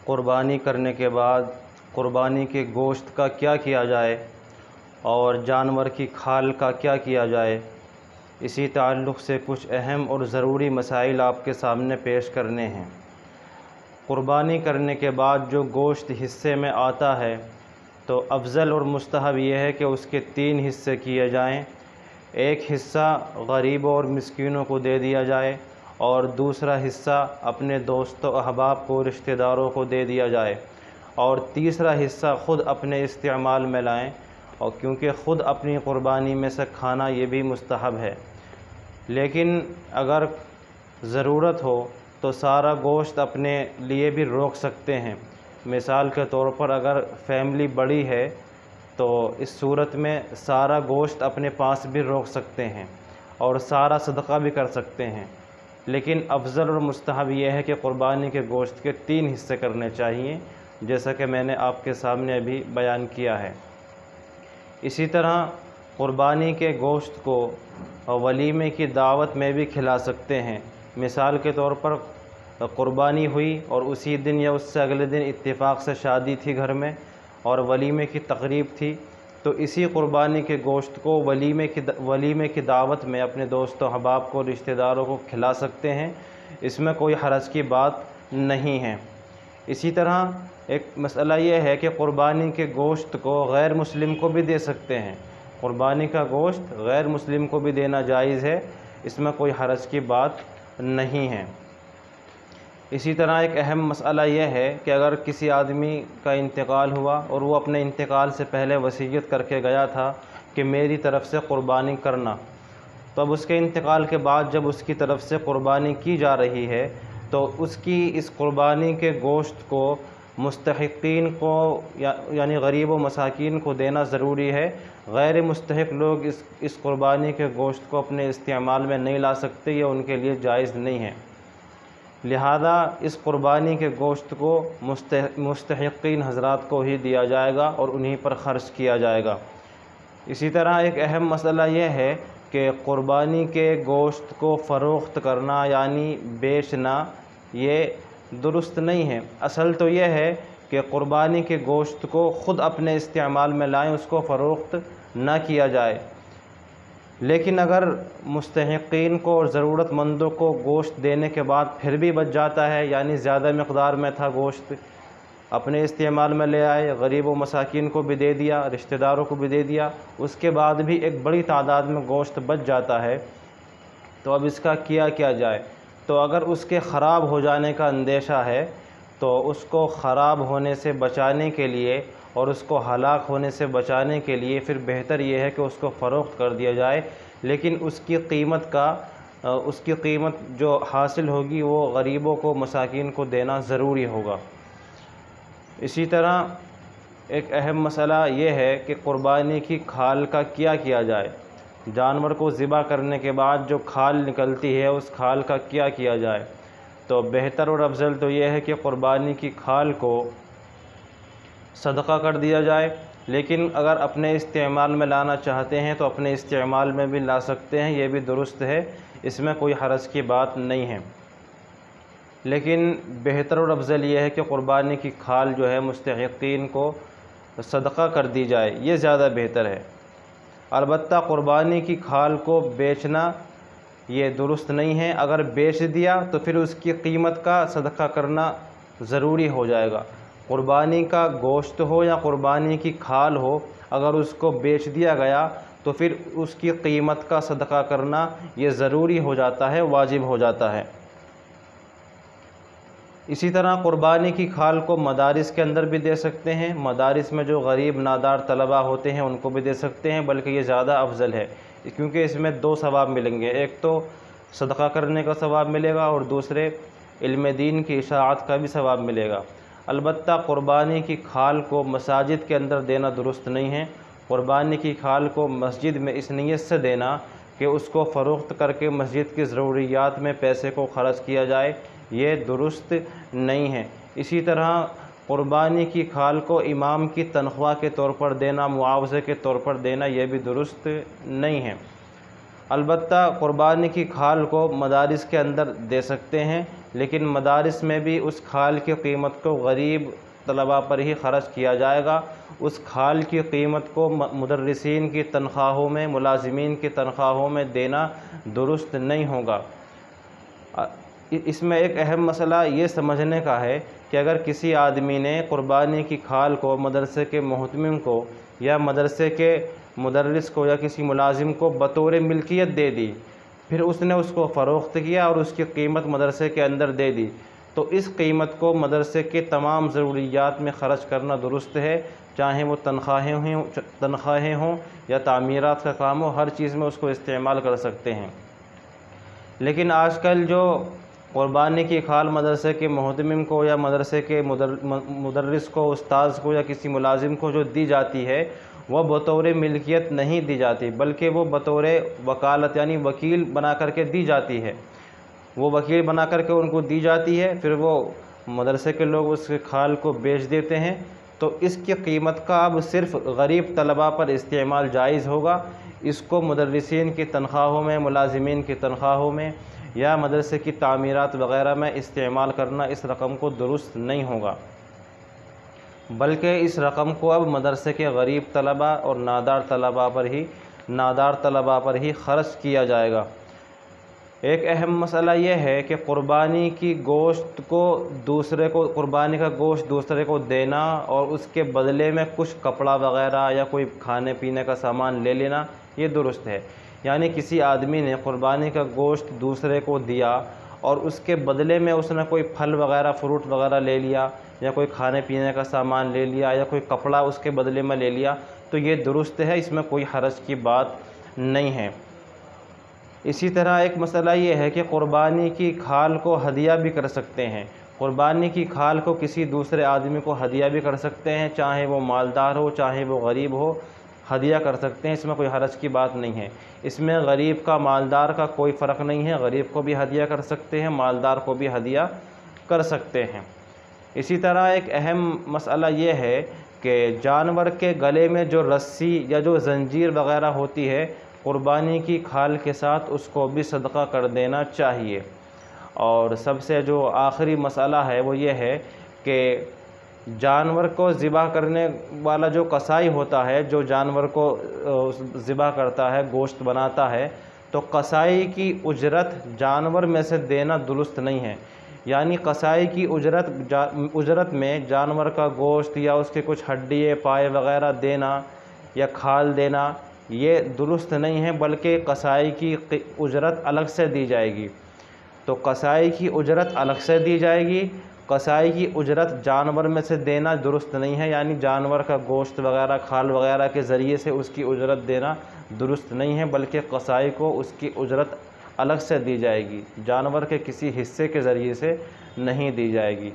قربانی کرنے کے بعد قربانی کے گوشت کا کیا کیا جائے اور جانور کی کھال کا کیا کیا جائے، اسی تعلق سے کچھ اہم اور ضروری مسائل آپ کے سامنے پیش کرنے ہیں۔ قربانی کرنے کے بعد جو گوشت حصے میں آتا ہے تو افضل اور مستحب یہ ہے کہ اس کے 3 حصے کیے جائیں۔ ایک حصہ غریبوں اور مسکینوں کو دے دیا جائے اور دوسرا حصہ اپنے دوستوں احباب کو، رشتہ داروں کو دے دیا جائے، اور تیسرا حصہ خود اپنے استعمال میں لائیں، اور کیونکہ خود اپنی قربانی میں سے کھانا یہ بھی مستحب ہے۔ لیکن اگر ضرورت ہو تو سارا گوشت اپنے لیے بھی روک سکتے ہیں۔ مثال کے طور پر اگر فیملی بڑی ہے تو اس صورت میں سارا گوشت اپنے پاس بھی روک سکتے ہیں اور سارا صدقہ بھی کر سکتے ہیں۔ لیکن افضل اور مستحب یہ ہے کہ قربانی کے گوشت کے 3 حصے کرنے چاہیے، جیسا کہ میں نے آپ کے سامنے ابھی بیان کیا ہے۔ اسی طرح قربانی کے گوشت کو ولیمے کی دعوت میں بھی کھلا سکتے ہیں۔ مثال کے طور پر قربانی ہوئی اور اسی دن یا اس سے اگلے دن اتفاق سے شادی تھی گھر میں اور ولیمے کی تقریب تھی، تو اسی قربانی کے گوشت کو ولیمے کی دعوت میں اپنے دوستوں احباب کو، رشتہ داروں کو کھلا سکتے ہیں، اس میں کوئی حرج کی بات نہیں ہے۔ اسی طرح ایک مسئلہ یہ ہے کہ قربانی کے گوشت کو غیر مسلم کو بھی دے سکتے ہیں۔ قربانی کا گوشت غیر مسلم کو بھی دینا جائز ہے، اس میں کوئی حرج کی بات نہیں ہے۔ اسی طرح ایک اہم مسئلہ یہ ہے کہ اگر کسی آدمی کا انتقال ہوا اور وہ اپنے انتقال سے پہلے وصیت کر کے گیا تھا کہ میری طرف سے قربانی کرنا، تو اب اس کے انتقال کے بعد جب اس کی طرف سے قربانی کی جا رہی ہے تو اس کی اس قربانی کے گوشت کو مستحقین کو یعنی غریب و مساکین کو دینا ضروری ہے۔ غیر مستحق لوگ اس قربانی کے گوشت کو اپنے استعمال میں نہیں لا سکتے، یہ ان کے لیے جائز نہیں ہے۔ لہذا اس قربانی کے گوشت کو مستحقین حضرات کو ہی دیا جائے گا اور انہی پر خرچ کیا جائے گا۔ اسی طرح ایک اہم مسئلہ یہ ہے کہ قربانی کے گوشت کو فروخت کرنا یعنی بیچنا یہ درست نہیں ہے۔ اصل تو یہ ہے کہ قربانی کے گوشت کو خود اپنے استعمال میں لائیں، اس کو فروخت نہ کیا جائے۔ لیکن اگر مستحقین کو اور ضرورت مندوں کو گوشت دینے کے بعد پھر بھی بچ جاتا ہے، یعنی زیادہ مقدار میں تھا گوشت، اپنے استعمال میں لے آئے، غریب و مساکین کو بھی دے دیا، رشتہ داروں کو بھی دے دیا، اس کے بعد بھی ایک بڑی تعداد میں گوشت بچ جاتا ہے، تو اب اس کا کیا جائے؟ تو اگر اس کے خراب ہو جانے کا اندیشہ ہے تو اس کو خراب ہونے سے بچانے کے لیے اور اس کو ہلاک ہونے سے بچانے کے لیے پھر بہتر یہ ہے کہ اس کو فروخت کر دیا جائے، لیکن اس کی قیمت جو حاصل ہوگی وہ غریبوں کو، مساکین کو دینا ضروری ہوگا۔ اسی طرح ایک اہم مسئلہ یہ ہے کہ قربانی کی کھال کا کیا جائے۔ جانور کو ذبح کرنے کے بعد جو کھال نکلتی ہے اس کھال کا کیا جائے؟ تو بہتر اور افضل تو یہ ہے کہ قربانی کی کھال کو صدقہ کر دیا جائے، لیکن اگر اپنے استعمال میں لانا چاہتے ہیں تو اپنے استعمال میں بھی لا سکتے ہیں، یہ بھی درست ہے، اس میں کوئی حرج کی بات نہیں ہے۔ لیکن بہتر اور افضل یہ ہے کہ قربانی کی کھال جو ہے مستحقین کو صدقہ کر دی جائے، یہ زیادہ بہتر ہے۔ البتہ قربانی کی کھال کو بیچنا یہ درست نہیں ہے، اگر بیچ دیا تو پھر اس کی قیمت کا صدقہ کرنا ضروری ہو جائے گا۔ قربانی کا گوشت ہو یا قربانی کی کھال ہو، اگر اس کو بیچ دیا گیا تو پھر اس کی قیمت کا صدقہ کرنا یہ ضروری ہو جاتا ہے، واجب ہو جاتا ہے۔ اسی طرح قربانی کی کھال کو مدارس کے اندر بھی دے سکتے ہیں، مدارس میں جو غریب نادار طلبہ ہوتے ہیں ان کو بھی دے سکتے ہیں، بلکہ یہ زیادہ افضل ہے کیونکہ اس میں 2 ثواب ملیں گے، ایک تو صدقہ کرنے کا ثواب ملے گا اور دوسرے علم دین کی اشاعت کا بھی ثواب ملے گا۔ البتہ قربانی کی کھال کو مساجد کے اندر دینا درست نہیں ہے۔ قربانی کی کھال کو مسجد میں اس نیت سے دینا کہ اس کو فروخت کر کے مسجد کی ضروریات میں پیسے کو خرچ کیا جائے، یہ درست نہیں ہے۔ اسی طرح قربانی کی کھال کو امام کی تنخواہ کے طور پر دینا، معاوضے کے طور پر دینا، یہ بھی درست نہیں ہے۔ البتہ قربانی کی کھال کو مدارس کے اندر دے سکتے ہیں، لیکن مدارس میں بھی اس کھال کی قیمت کو غریب طلباء پر ہی خرچ کیا جائے گا۔ اس کھال کی قیمت کو مدرسین کی تنخواہوں میں، ملازمین کی تنخواہوں میں دینا درست نہیں ہوگا۔ اس میں ایک اہم مسئلہ یہ سمجھنے کا ہے کہ اگر کسی آدمی نے قربانی کی کھال کو مدرسے کے محتمم کو یا مدرسے کے مدرس کو یا کسی ملازم کو بطور ملکیت دے دی، پھر اس نے اس کو فروخت کیا اور اس کی قیمت مدرسے کے اندر دے دی، تو اس قیمت کو مدرسے کے تمام ضروریات میں خرچ کرنا درست ہے، چاہے وہ تنخواہیں ہوں یا تعمیرات کا کام ہو، ہر چیز میں اس کو استعمال کر سکتے ہیں۔ لیکن آج کل جو قربانی کی کھال مدرسے کے محتمم کو یا مدرسے کے مدرس کو، استاذ کو یا کسی ملازم کو جو دی جاتی ہے، وہ بطور ملکیت نہیں دی جاتی، بلکہ وہ بطور وکالت یعنی وکیل بنا کر کے دی جاتی ہے۔ وہ وکیل بنا کر کے ان کو دی جاتی ہے، پھر وہ مدرسے کے لوگ اس کے کھال کو بیچ دیتے ہیں، تو اس کی قیمت کا اب صرف غریب طلباء پر استعمال جائز ہوگا۔ اس کو مدرسین کی تنخواہوں میں، ملازمین کی تنخواہوں میں یا مدرسے کی تعمیرات وغیرہ میں استعمال کرنا اس رقم کو درست نہیں ہوگا، بلکہ اس رقم کو اب مدرسے کے غریب طلباء اور نادار طلباء پر ہی خرچ کیا جائے گا۔ ایک اہم مسئلہ یہ ہے کہ قربانی کا گوشت دوسرے کو دینا اور اس کے بدلے میں کچھ کپڑا وغیرہ یا کوئی کھانے پینے کا سامان لے لینا، یہ درست ہے۔ یعنی کسی آدمی نے قربانی کا گوشت دوسرے کو دیا اور اس کے بدلے میں اس نے کوئی پھل وغیرہ، فروٹ وغیرہ لے لیا یا کوئی کھانے پینے کا سامان لے لیا یا کوئی کپڑا اس کے بدلے میں لے لیا، تو یہ درست ہے، اس میں کوئی حرج کی بات نہیں ہے۔ اسی طرح ایک مسئلہ یہ ہے کہ قربانی کی کھال کو ہدیہ بھی کر سکتے ہیں۔ قربانی کی کھال کو کسی دوسرے آدمی کو ہدیہ بھی کر سکتے ہیں، چاہے وہ مالدار ہو چاہے وہ غریب ہو، ہدیہ کر سکتے ہیں، اس میں کوئی حرج کی بات نہیں ہے۔ اس میں غریب کا مالدار کا کوئی فرق نہیں ہے، غریب کو بھی ہدیہ کر سکتے ہیں، مالدار کو بھی ہدیہ کر سکتے ہیں۔ اسی طرح ایک اہم مسئلہ یہ ہے کہ جانور کے گلے میں جو رسی یا جو زنجیر وغیرہ ہوتی ہے، قربانی کی کھال کے ساتھ اس کو بھی صدقہ کر دینا چاہیے۔ اور سب سے جو آخری مسئلہ ہے وہ یہ ہے کہ جانور کو ذبح کرنے والا جو قصائی ہوتا ہے، جو جانور کو ذبح کرتا ہے، گوشت بناتا ہے، تو قصائی کی اجرت جانور میں سے دینا درست نہیں ہے۔ یعنی قصائی کی اجرت میں جانور کا گوشت یا اس کے کچھ ہڈیے پائے وغیرہ دینا یا کھال دینا یہ درست نہیں ہے، بلکہ قصائی کی اجرت الگ سے دی جائے گی۔ تو قصائی کی اجرت الگ سے دی جائے گی، قصائی کی اجرت جانور میں سے دینا درست نہیں ہے، یعنی جانور کا گوشت وغیرہ، کھال وغیرہ کے ذریعے سے اس کی اجرت دینا درست نہیں ہے، بلکہ قصائی کو اس کی اجرت الگ سے دی جائے گی، جانور کے کسی حصے کے ذریعے سے نہیں دی جائے گی۔